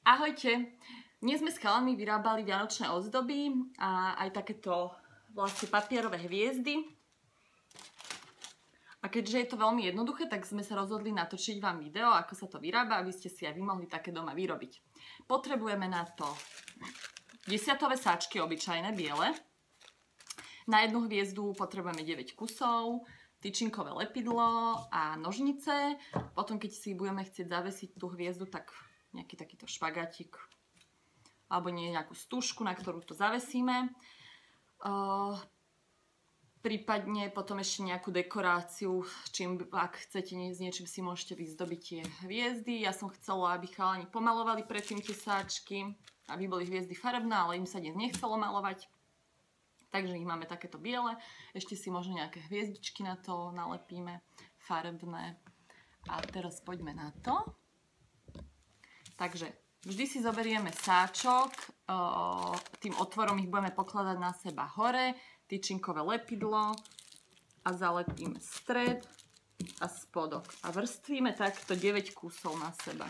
Ahojte! Dnes sme s chalami vyrábali vianočné ozdoby a aj takéto vlastne papierové hviezdy. A keďže je to veľmi jednoduché, tak sme sa rozhodli natočiť vám video, ako sa to vyrába, aby ste si aj vy mohli také doma vyrobiť. Potrebujeme na to desiatové sáčky, obyčajné, biele. Na jednu hviezdu potrebujeme 9 kusov, tyčinkové lepidlo a nožnice. Potom, keď si budeme chcieť zavesiť tú hviezdu, tak nejaký takýto špagatík alebo nejakú stužku, na ktorú to zavesíme. Prípadne potom ešte nejakú dekoráciu, ak chcete s niečím si môžete vyzdobiť tie hviezdy. Ja som chcela, aby chalani pomalovali predtým tie sáčky, aby boli hviezdy farebné, ale im sa dnes nechcelo malovať. Takže ich máme takéto biele. Ešte si možno nejaké hviezdičky na to nalepíme, farebné. A teraz poďme na to. Takže vždy si zoberieme sáčok, tým otvorom ich budeme pokladať na seba hore, tyčinkové lepidlo a zalepíme stred a spodok. A vrstvíme takto 9 kusov na seba.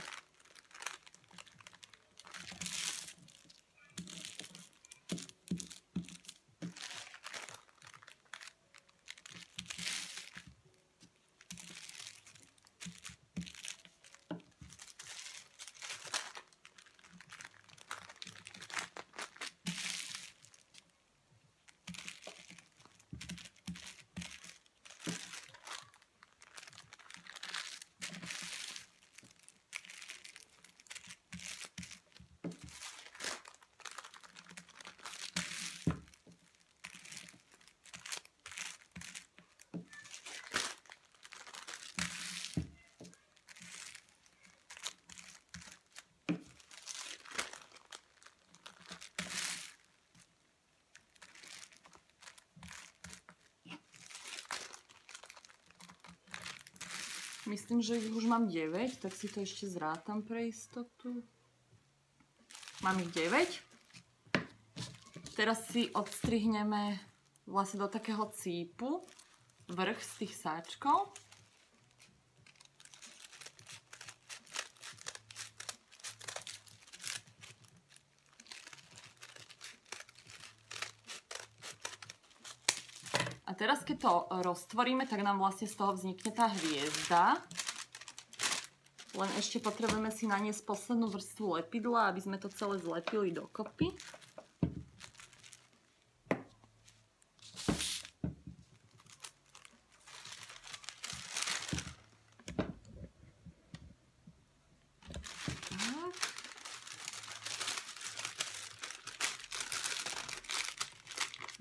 Myslím, že ich už mám 9, tak si to ešte zrátam pre istotu. Mám ich 9. Teraz si odstrihneme vlastne do takého cípu vrch z tých sáčkov. A teraz, keď to roztvoríme, tak nám vlastne z toho vznikne tá hviezda. Len ešte potrebujeme si naniesť poslednú vrstvu lepidla, aby sme to celé zlepili dokopy.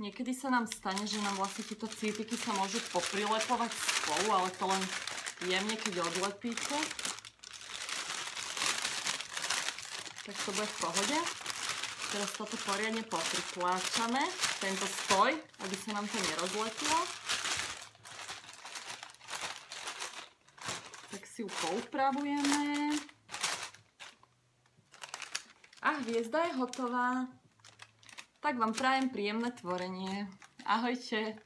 Niekedy sa nám stane, že nám vlastne tieto cípiky sa môžu poprilepovať spolu, ale to len jemne, keď odlepíte. Tak to bude v pohode. Teraz toto poriadne popripláčame, tento stoj, aby sa nám to nerozlepilo. Tak si ju poupravujeme. A hviezda je hotová. Tak vám prajem príjemné tvorenie. Ahojte.